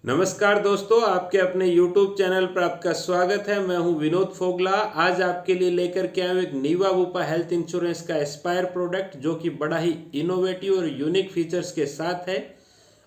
नमस्कार दोस्तों, आपके अपने YouTube चैनल पर आपका स्वागत है। मैं हूं विनोद फोगला। आज आपके लिए लेकर के आया हूं एक नीवा बुपा हेल्थ इंश्योरेंस का एस्पायर प्रोडक्ट जो कि बड़ा ही इनोवेटिव और यूनिक फीचर्स के साथ है।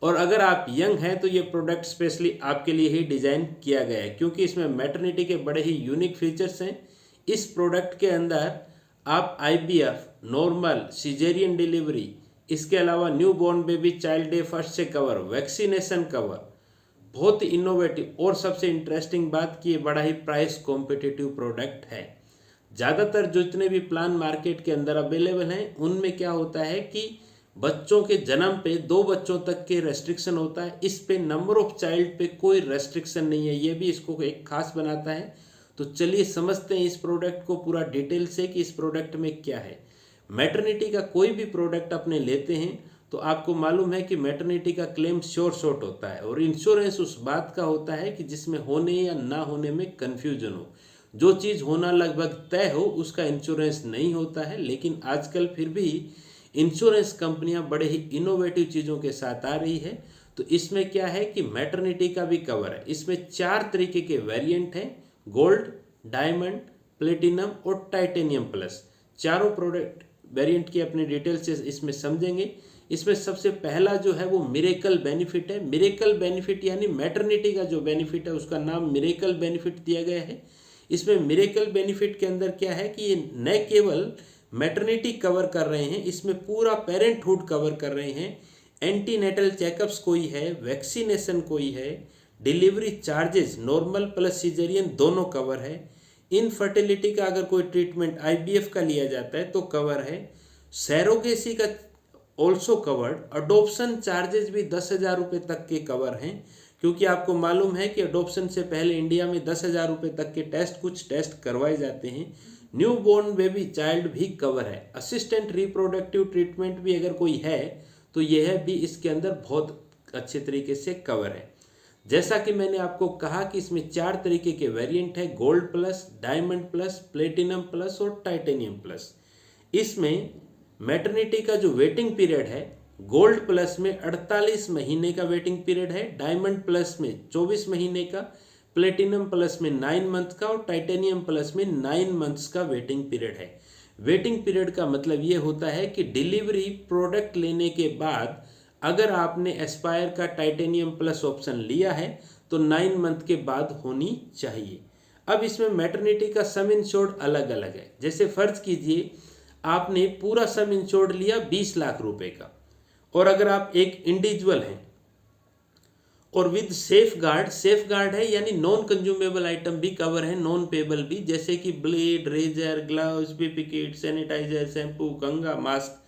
और अगर आप यंग हैं तो ये प्रोडक्ट स्पेशली आपके लिए ही डिज़ाइन किया गया है, क्योंकि इसमें मैटरनिटी के बड़े ही यूनिक फीचर्स हैं। इस प्रोडक्ट के अंदर आप IVF, नॉर्मल, सिजेरियन डिलीवरी, इसके अलावा new born baby child day first से कवर, वैक्सीनेशन कवर, बहुत ही इनोवेटिव और सबसे इंटरेस्टिंग बात कि ये बड़ा ही प्राइस कॉम्पिटिटिव प्रोडक्ट है। ज़्यादातर जितने भी प्लान मार्केट के अंदर अवेलेबल हैं उनमें क्या होता है कि बच्चों के जन्म पे 2 बच्चों तक के रेस्ट्रिक्शन होता है। इस पे नंबर ऑफ चाइल्ड पे कोई रेस्ट्रिक्शन नहीं है, ये भी इसको एक खास बनाता है। तो चलिए समझते हैं इस प्रोडक्ट को पूरा डिटेल से कि इस प्रोडक्ट में क्या है। मैटरनिटी का कोई भी प्रोडक्ट अपने लेते हैं तो आपको मालूम है कि मैटरनिटी का क्लेम श्योर शॉर्ट होता है और इंश्योरेंस उस बात का होता है कि जिसमें होने या ना होने में कन्फ्यूजन हो। जो चीज़ होना लगभग तय हो उसका इंश्योरेंस नहीं होता है। लेकिन आजकल फिर भी इंश्योरेंस कंपनियां बड़े ही इनोवेटिव चीज़ों के साथ आ रही है। तो इसमें क्या है कि मैटरनिटी का भी कवर है। इसमें 4 तरीके के वेरिएंट हैं: गोल्ड, डायमंड, प्लेटिनम और टाइटेनियम प्लस। चारों प्रोडक्ट वेरिएंट की अपनी डिटेल से इसमें समझेंगे। इसमें सबसे पहला जो है वो मिरेकल बेनिफिट है। मिरेकल बेनिफिट यानी मैटरनिटी का जो बेनिफिट है उसका नाम मिरेकल बेनिफिट दिया गया है। इसमें मिरेकल बेनिफिट के अंदर क्या है कि ये न केवल मैटरनिटी कवर कर रहे हैं, इसमें पूरा पेरेंटहुड कवर कर रहे हैं। एंटीनेटल चेकअप्स कोई है, वैक्सीनेशन कोई है, delivery charges normal plus caesarean दोनों कवर है। इनफर्टिलिटी का अगर कोई ट्रीटमेंट IVF का लिया जाता है तो कवर है। सैरोगेसी का ऑल्सो कवर्ड। अडोप्शन चार्जेस भी 10,000 रुपये तक के कवर हैं, क्योंकि आपको मालूम है कि अडोप्शन से पहले इंडिया में 10,000 रुपये तक के कुछ टेस्ट करवाए जाते हैं। न्यू बॉर्न बेबी चाइल्ड भी कवर है। असिस्टेंट रिप्रोडक्टिव ट्रीटमेंट भी अगर कोई है तो यह भी इसके अंदर बहुत अच्छे तरीके से कवर है। जैसा कि मैंने आपको कहा कि इसमें 4 तरीके के वेरिएंट है: gold plus, diamond plus, platinum plus और टाइटेनियम प्लस। इसमें मैटरनिटी का जो वेटिंग पीरियड है, गोल्ड प्लस में 48 महीने का वेटिंग पीरियड है, डायमंड प्लस में 24 महीने का, प्लेटिनम प्लस में 9 मंथ का और टाइटेनियम प्लस में 9 मंथ्स का वेटिंग पीरियड है। वेटिंग पीरियड का मतलब ये होता है कि डिलीवरी प्रोडक्ट लेने के बाद अगर आपने एस्पायर का टाइटेनियम प्लस ऑप्शन लिया है तो 9 मंथ के बाद होनी चाहिए। अब इसमें मैटरनिटी का सम इंश्योर्ड अलग अलग है। जैसे फर्ज कीजिए आपने पूरा सम इंश्योर्ड लिया 20 लाख रुपए का, और अगर आप एक इंडिविजुअल हैं और विद सेफ गार्ड है यानी नॉन कंज्यूमेबल आइटम भी कवर है, नॉन पेबल भी, जैसे कि blade, razor, gloves, PP kit, sanitiser, shampoo, कंघा, मास्क,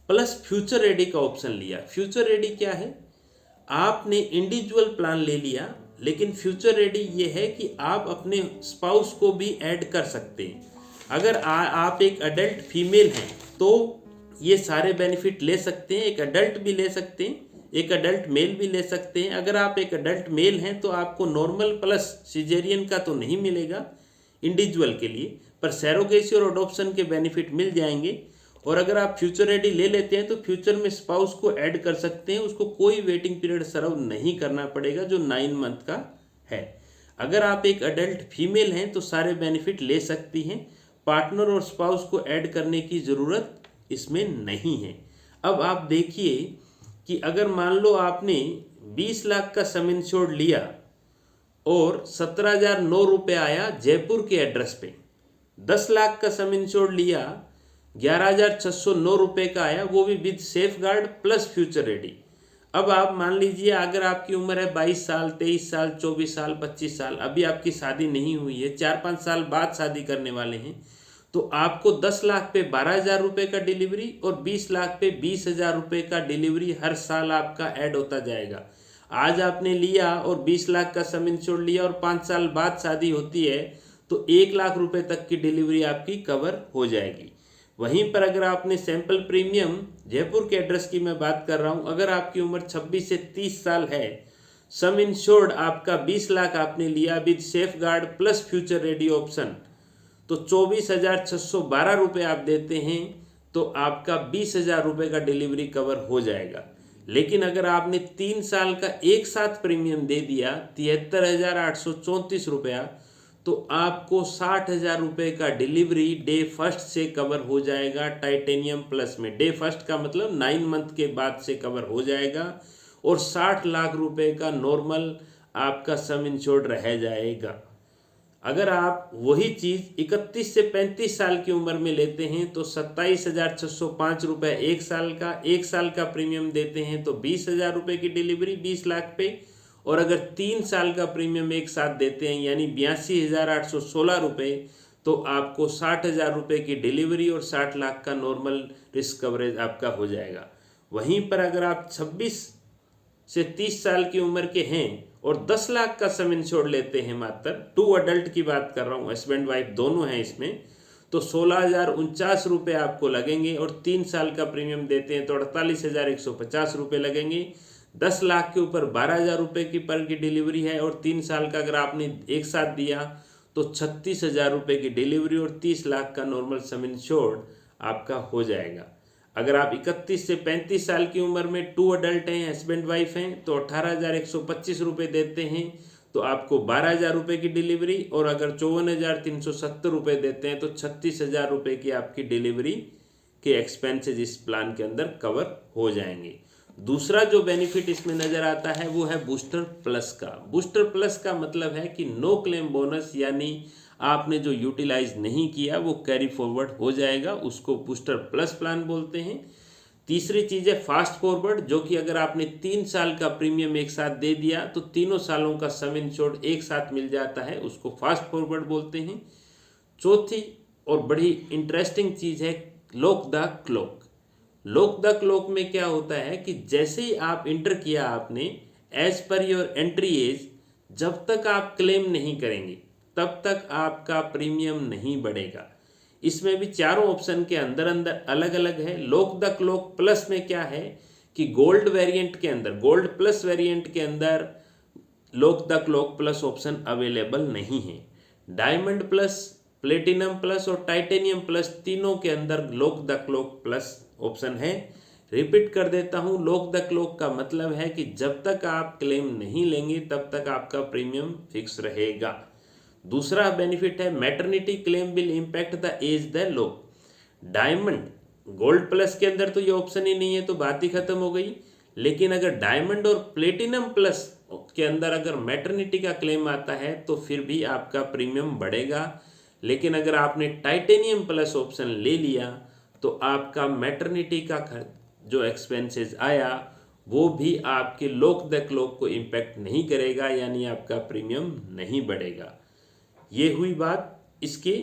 प्लस फ्यूचर रेडी का ऑप्शन लिया। फ्यूचर रेडी क्या है? आपने इंडिविजुअल प्लान ले लिया, लेकिन फ्यूचर रेडी ये है कि आप अपने स्पाउस को भी ऐड कर सकते हैं। अगर आप एक अडल्ट फीमेल हैं तो ये सारे बेनिफिट ले सकते हैं। एक अडल्ट भी ले सकते हैं, एक अडल्ट मेल भी ले सकते हैं। अगर आप एक अडल्ट मेल हैं तो आपको नॉर्मल प्लस सिजेरियन का तो नहीं मिलेगा इंडिविजुअल के लिए, पर सैरोगेसी और अडॉप्शन के बेनिफिट मिल जाएंगे। और अगर आप फ्यूचर रेडी ले लेते हैं तो फ्यूचर में स्पाउस को ऐड कर सकते हैं, उसको कोई वेटिंग पीरियड सर्व नहीं करना पड़ेगा जो 9 मंथ का है। अगर आप एक अडल्ट फीमेल हैं तो सारे बेनिफिट ले सकती हैं, पार्टनर और स्पाउस को ऐड करने की ज़रूरत इसमें नहीं है। अब आप देखिए कि अगर मान लो आपने 20 लाख का सम इंश्योर्ड लिया और 17,009 रुपये आया जयपुर के एड्रेस पे, 10 लाख का सम इंश्योर्ड लिया 11,609 रुपये का आया, वो भी with safe guard plus future ready. अब आप मान लीजिए अगर आपकी उम्र है 22 साल, 23 साल, 24 साल, 25 साल, अभी आपकी शादी नहीं हुई है, 4-5 साल बाद शादी करने वाले हैं, तो आपको 10 लाख पे 12,000 रुपये का डिलीवरी और 20 लाख पे 20,000 रुपये का डिलीवरी हर साल आपका ऐड होता जाएगा। आज आपने लिया और 20 लाख का सम इंश्योर्ड लिया और 5 साल बाद शादी होती है तो 1 लाख रुपये तक की डिलीवरी आपकी कवर हो जाएगी। वहीं पर अगर आपने सैंपल प्रीमियम, जयपुर के एड्रेस की मैं बात कर रहा हूं, अगर आपकी उम्र 26 से 30 साल है, सम इंश्योर्ड आपका 20 लाख आपने लिया with safe guard plus future ready option, तो 24,612 रुपये आप देते हैं तो आपका 20,000 रुपये का डिलीवरी कवर हो जाएगा। लेकिन अगर आपने 3 साल का एक साथ प्रीमियम दे दिया 73,834 रुपया, तो आपको 60,000 रुपये का डिलीवरी डे फर्स्ट से कवर हो जाएगा टाइटेनियम प्लस में। डे फर्स्ट का मतलब 9 मंथ के बाद से कवर हो जाएगा और 60 लाख रुपए का नॉर्मल आपका सम इंश्योर्ड रह जाएगा। अगर आप वही चीज़ 31 से 35 साल की उम्र में लेते हैं तो 27,605 रुपये एक साल का प्रीमियम देते हैं तो 20,000 रुपये की डिलीवरी 20 लाख पे। और अगर 3 साल का प्रीमियम एक साथ देते हैं यानी 82,816 रुपये, तो आपको 60,000 रुपये की डिलीवरी और 60 लाख का नॉर्मल रिस्क कवरेज आपका हो जाएगा। वहीं पर अगर आप 26 से 30 साल की उम्र के हैं और 10 लाख का सम इंश्योर्ड लेते हैं, मात्र 2 अडल्ट की बात कर रहा हूँ, हस्बैंड वाइफ दोनों हैं इसमें, तो 16,049 रुपये आपको लगेंगे और 3 साल का प्रीमियम देते हैं तो 48,150 रुपये लगेंगे। 10 लाख के ऊपर 12,000 रुपये की पर की डिलीवरी है और 3 साल का अगर आपने एक साथ दिया तो 36,000 रुपये की डिलीवरी और 30 लाख का नॉर्मल सम इंश्योर्ड आपका हो जाएगा। अगर आप 31 से 35 साल की उम्र में 2 अडल्ट हैं, हस्बैंड वाइफ हैं, तो 18,125 रुपये देते हैं तो आपको 12,000 रुपये की डिलीवरी और अगर 54,370 रुपये देते हैं तो 36,000 रुपये की आपकी डिलीवरी के एक्सपेंसेस इस प्लान के अंदर कवर हो जाएंगे। दूसरा जो बेनिफिट इसमें नज़र आता है वो है बूस्टर प्लस का। बूस्टर प्लस का मतलब है कि नो क्लेम बोनस, यानी आपने जो यूटिलाइज नहीं किया वो कैरी फॉरवर्ड हो जाएगा, उसको बूस्टर प्लस प्लान बोलते हैं। तीसरी चीज़ है फास्ट फॉरवर्ड, जो कि अगर आपने 3 साल का प्रीमियम एक साथ दे दिया तो तीनों सालों का सम इंश्योर्ड एक साथ मिल जाता है, उसको फास्ट फॉरवर्ड बोलते हैं। चौथी और बड़ी इंटरेस्टिंग चीज़ है lock the clock. Lock the clock में क्या होता है कि जैसे ही आप इंटर किया आपने as per your entry as, जब तक आप क्लेम नहीं करेंगे तब तक आपका प्रीमियम नहीं बढ़ेगा। इसमें भी चारों ऑप्शन के अंदर अंदर अलग अलग है। लॉक द क्लॉक प्लस में क्या है कि गोल्ड वेरिएंट के अंदर, गोल्ड प्लस वेरिएंट के अंदर lock the clock plus option available नहीं है। डायमंड प्लस, प्लेटिनम प्लस और टाइटेनियम प्लस तीनों के अंदर lock the clock plus option है। रिपीट कर देता हूँ, लॉक द क्लॉक का मतलब है कि जब तक आप क्लेम नहीं लेंगे तब तक आपका प्रीमियम फिक्स रहेगा। दूसरा बेनिफिट है maternity claim will impact the age the lock. Diamond, gold plus के अंदर तो ये ऑप्शन ही नहीं है तो बात ही खत्म हो गई। लेकिन अगर डायमंड और प्लेटिनम प्लस के अंदर अगर मैटरनिटी का क्लेम आता है तो फिर भी आपका प्रीमियम बढ़ेगा। लेकिन अगर आपने टाइटेनियम प्लस ऑप्शन ले लिया तो आपका मैटरनिटी का जो एक्सपेंसेस आया वो भी आपके लॉक द क्लॉक को इम्पैक्ट नहीं करेगा, यानी आपका प्रीमियम नहीं बढ़ेगा। ये हुई बात इसकी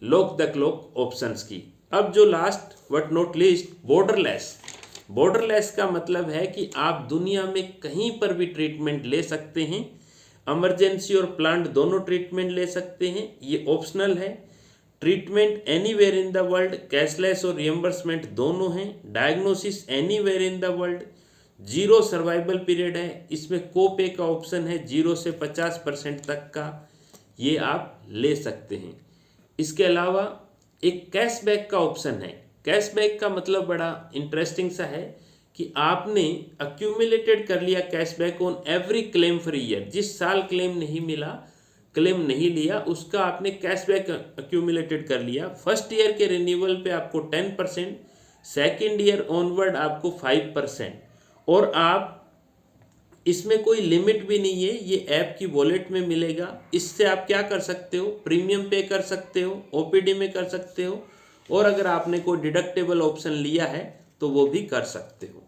लॉक द क्लॉक ऑप्शंस की। अब जो last but not least, borderless. Borderless का मतलब है कि आप दुनिया में कहीं पर भी ट्रीटमेंट ले सकते हैं, इमरजेंसी और प्लान्ड दोनों ट्रीटमेंट ले सकते हैं, ये ऑप्शनल है। Treatment anywhere in the world, cashless और रियम्बर्समेंट दोनों हैं। Diagnosis anywhere in the world, 0 survival period है, इसमें कोपे का ऑप्शन है 0 से 50% तक का, ये आप ले सकते हैं। इसके अलावा एक कैशबैक का ऑप्शन है। कैशबैक का मतलब बड़ा इंटरेस्टिंग सा है कि आपने अक्यूमुलेटेड कर लिया cashback on every claim for year. जिस साल क्लेम नहीं मिला, क्लेम नहीं लिया, उसका आपने कैशबैक अक्यूमुलेटेड कर लिया। फर्स्ट ईयर के रिन्यूअल पे आपको 10%, सेकेंड ईयर ऑनवर्ड आपको 5%। और आप इसमें कोई लिमिट भी नहीं है, ये ऐप की वॉलेट में मिलेगा। इससे आप क्या कर सकते हो, प्रीमियम पे कर सकते हो, ओपीडी में कर सकते हो, और अगर आपने कोई डिडक्टेबल ऑप्शन लिया है तो वो भी कर सकते हो।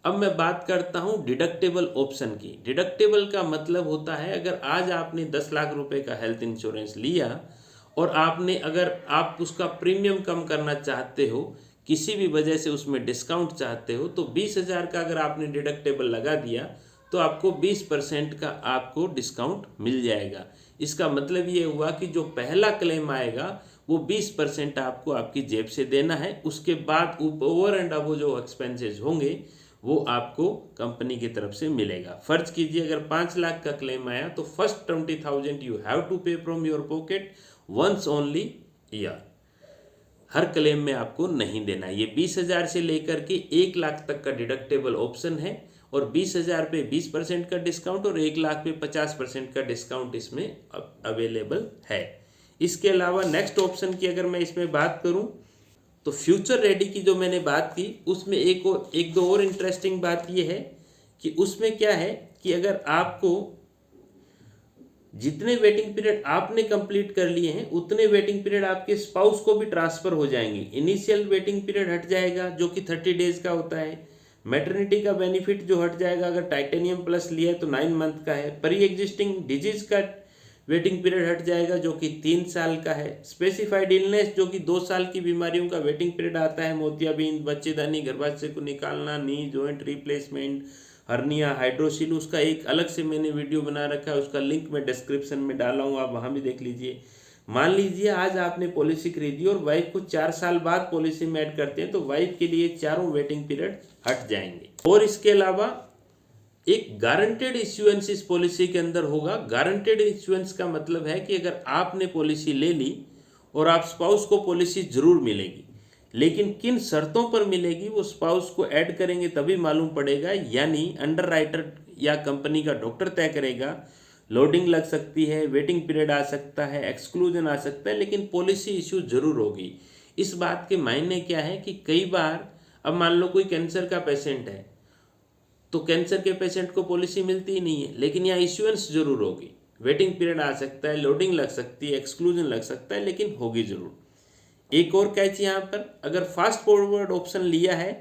अब मैं बात करता हूँ डिडक्टेबल ऑप्शन की। डिडक्टेबल का मतलब होता है अगर आज आपने 10 लाख रुपए का हेल्थ इंश्योरेंस लिया और आपने, अगर आप उसका प्रीमियम कम करना चाहते हो, किसी भी वजह से उसमें डिस्काउंट चाहते हो, तो 20,000 का अगर आपने डिडक्टेबल लगा दिया तो आपको 20% का आपको डिस्काउंट मिल जाएगा। इसका मतलब ये हुआ कि जो पहला क्लेम आएगा वो 20% आपको आपकी जेब से देना है। उसके बाद ओवर एंड अब जो एक्सपेंसेस होंगे वो आपको कंपनी की तरफ से मिलेगा। फर्ज कीजिए अगर 5 लाख का क्लेम आया तो first 20,000 you have to pay from your pocket once only year. हर क्लेम में आपको नहीं देना है। ये 20,000 से लेकर के 1 लाख तक का डिडक्टेबल ऑप्शन है और 20,000 पे 20% का डिस्काउंट और 1 लाख पे 50% का डिस्काउंट इसमें अवेलेबल है। इसके अलावा नेक्स्ट ऑप्शन की अगर मैं इसमें बात करूं तो फ्यूचर रेडी की जो मैंने बात की उसमें एक दो और इंटरेस्टिंग बात ये है कि उसमें क्या है कि अगर आपको जितने वेटिंग पीरियड आपने कंप्लीट कर लिए हैं उतने वेटिंग पीरियड आपके स्पाउस को भी ट्रांसफर हो जाएंगे। इनिशियल वेटिंग पीरियड हट जाएगा जो कि 30 डेज का होता है। मैटरनिटी का बेनिफिट जो हट जाएगा, अगर टाइटेनियम प्लस लिया है तो 9 मंथ का है। प्री एग्जिस्टिंग डिजीज का वेटिंग पीरियड हट जाएगा जो कि 3 साल का है। स्पेसिफाइड इलनेस जो कि 2 साल की बीमारियों का वेटिंग पीरियड आता है, मोतियाबिंद, बच्चेदानी, गर्भाशय को निकालना, knee joint replacement, hernia, hydrocele, उसका एक अलग से मैंने वीडियो बना रखा है, उसका लिंक मैं डिस्क्रिप्शन में डाला हूँ, आप वहाँ भी देख लीजिए। मान लीजिए आज आपने पॉलिसी खरीदी और वाइफ को 4 साल बाद पॉलिसी में ऐड करते हैं तो वाइफ के लिए चारों वेटिंग पीरियड हट जाएंगे। और इसके अलावा एक गारंटेड इश्यूएंस इस पॉलिसी के अंदर होगा। गारंटेड इश्यूएंस का मतलब है कि अगर आपने पॉलिसी ले ली और आप स्पाउस को पॉलिसी जरूर मिलेगी, लेकिन किन शर्तों पर मिलेगी वो स्पाउस को ऐड करेंगे तभी मालूम पड़ेगा। यानी अंडरराइटर या कंपनी का डॉक्टर तय करेगा। लोडिंग लग सकती है, वेटिंग पीरियड आ सकता है, एक्सक्लूजन आ सकता है, लेकिन पॉलिसी इश्यू जरूर होगी। इस बात के मायने क्या है कि कई बार अब मान लो कोई कैंसर का पेशेंट है तो कैंसर के पेशेंट को पॉलिसी मिलती ही नहीं है, लेकिन यहाँ इश्यूएंस जरूर होगी। वेटिंग पीरियड आ सकता है, लोडिंग लग सकती है, एक्सक्लूजन लग सकता है, लेकिन होगी जरूर। एक और कैच यहाँ पर, अगर फास्ट फॉरवर्ड ऑप्शन लिया है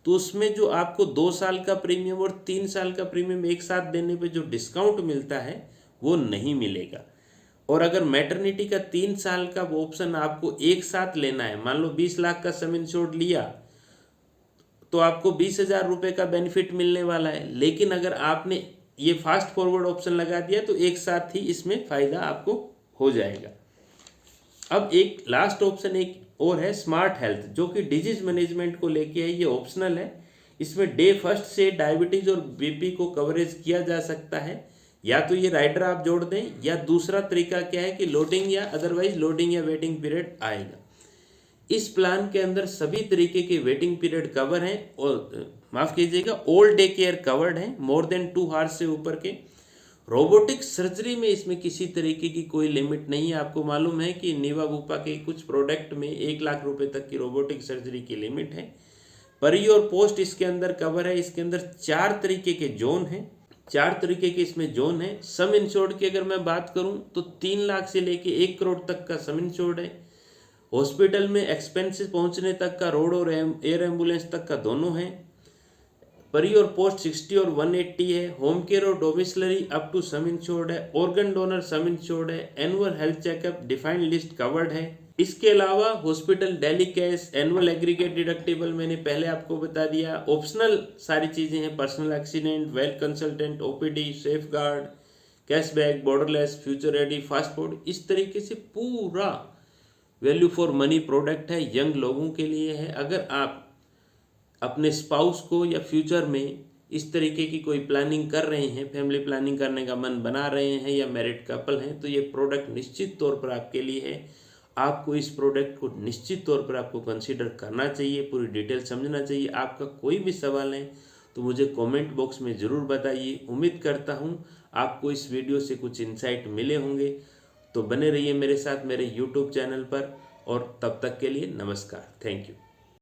तो उसमें जो आपको 2 साल का प्रीमियम और 3 साल का प्रीमियम एक साथ देने पे जो डिस्काउंट मिलता है वो नहीं मिलेगा। और अगर मैटरनिटी का 3 साल का वो ऑप्शन आपको एक साथ लेना है, मान लो 20 लाख का सम इंश्योर्ड लिया तो आपको 20,000 रुपये का बेनिफिट मिलने वाला है, लेकिन अगर आपने ये फास्ट फॉरवर्ड ऑप्शन लगा दिया तो एक साथ ही इसमें फायदा आपको हो जाएगा। अब एक लास्ट ऑप्शन एक और है स्मार्ट हेल्थ, जो कि डिजीज मैनेजमेंट को लेके है। ये ऑप्शनल है। इसमें डे फर्स्ट से डायबिटीज और बीपी को कवरेज किया जा सकता है। या तो ये राइडर आप जोड़ दें, या दूसरा तरीका क्या है कि लोडिंग या अदरवाइज लोडिंग या वेटिंग पीरियड आएगा। इस प्लान के अंदर सभी तरीके के वेटिंग पीरियड कवर हैं और माफ कीजिएगा ऑल डे केयर कवर्ड है, मोर देन 2 आवर्स से ऊपर के। रोबोटिक सर्जरी में इसमें किसी तरीके की कोई लिमिट नहीं है। आपको मालूम है कि नीवा बुपा के कुछ प्रोडक्ट में 1 लाख रुपए तक की रोबोटिक सर्जरी की लिमिट है। परी और पोस्ट इसके अंदर कवर है। इसके अंदर 4 तरीके के जोन हैं, 4 तरीके के इसमें जोन है। सम इंश्योर्ड की अगर मैं बात करूं तो 3 लाख से लेके 1 करोड़ तक का सम इंश्योर्ड है। हॉस्पिटल में एक्सपेंसेस पहुंचने तक का रोड और एयर एम्बुलेंस तक का दोनों है। परी और पोस्ट 60 और 180 है। होम केयर और domiciliary up to sum insured है। ऑर्गन डोनर सम इंश्योर्ड है। Annual health checkup defined list covered है। इसके अलावा hospital daily cash, annual aggregate deductible मैंने पहले आपको बता दिया। ऑप्शनल सारी चीजें हैं, personal accident, wealth consultant, OPD, safeguard, cashback, borderless, future ready, fast food. इस तरीके से पूरा वैल्यू फॉर मनी प्रोडक्ट है, यंग लोगों के लिए है। अगर आप अपने स्पाउस को या फ्यूचर में इस तरीके की कोई प्लानिंग कर रहे हैं, फैमिली प्लानिंग करने का मन बना रहे हैं या मैरिड कपल हैं, तो ये प्रोडक्ट निश्चित तौर पर आपके लिए है। आपको इस प्रोडक्ट को निश्चित तौर पर आपको कंसीडर करना चाहिए, पूरी डिटेल समझना चाहिए। आपका कोई भी सवाल है तो मुझे कमेंट बॉक्स में ज़रूर बताइए। उम्मीद करता हूँ आपको इस वीडियो से कुछ इंसाइट मिले होंगे। तो बने रहिए मेरे साथ मेरे यूट्यूब चैनल पर, और तब तक के लिए नमस्कार, थैंक यू।